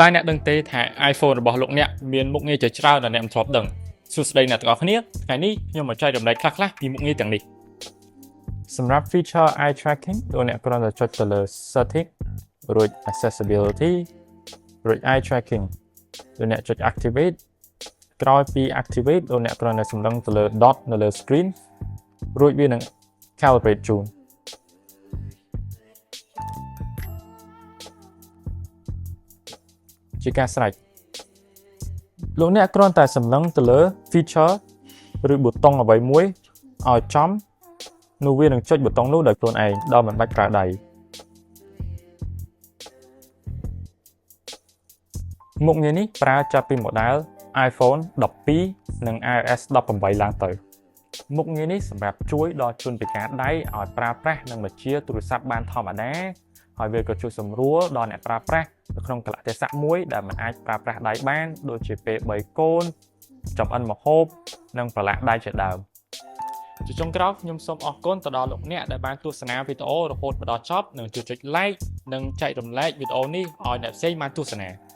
តែអ្នកដឹងទេថា iPhone របស់លោកអ្នកមានមុខងារជាច្រើនដែលអ្នកមិនធ្លាប់ដឹងសួស្តីអ្នកទាំងអស់គ្នាថ្ងៃនេះខ្ញុំមកចែករំលែកខ្លះៗពីមុខងារទាំងនេះសម្រាប់ feature eye tracking លោកអ្នកគ្រាន់តែចុចទៅលើ setting រួច accessibility រួច eye tracking លោកអ្នកចុច activate ក្រោយពី activate លោកអ្នកគ្រាន់តែសម្លឹងទៅលើ dot នៅលើ screen រួចវានឹង calibrate ជូនជាការស្រេចលោកអ្នកគ្រាន់តែសម្លឹងទៅលើ feature ឬប៊ូតុងអ្វីមួយឲ្យចំនោះវានឹងចុចប៊ូតុងនោះដោយខ្លួនឯងដោយមិនបាច់ប្រើដៃមុខងារនេះប្រើចាប់ពី model iPhone 12 និង iOS 18 ឡើងទៅមុខងារនេះសម្រាប់ជួយដល់ជនពិការដៃឲ្យប្រើប្រាស់នឹងបញ្ជាទូរស័ព្ទបានធម្មតាហើយវាក៏ជួយសម្រួលដល់អ្នកប្រើប្រាស់នៅក្នុងកលៈទេសៈមួយដែលមិនអាចប្រើប្រាស់ដៃបានដូចជាពេលបីកូនចំអិនម្ហូបនិងប្រឡាក់ដៃជាដើមជាចុងក្រោយខ្ញុំសូមអរគុណទៅដល់លោកអ្នកដែលបានទស្សនាវីដេអូរហូតមកដល់ចប់និងជួយចុច like និងចែករំលែកវីដេអូនេះឲ្យអ្នកផ្សេងបានទស្សនា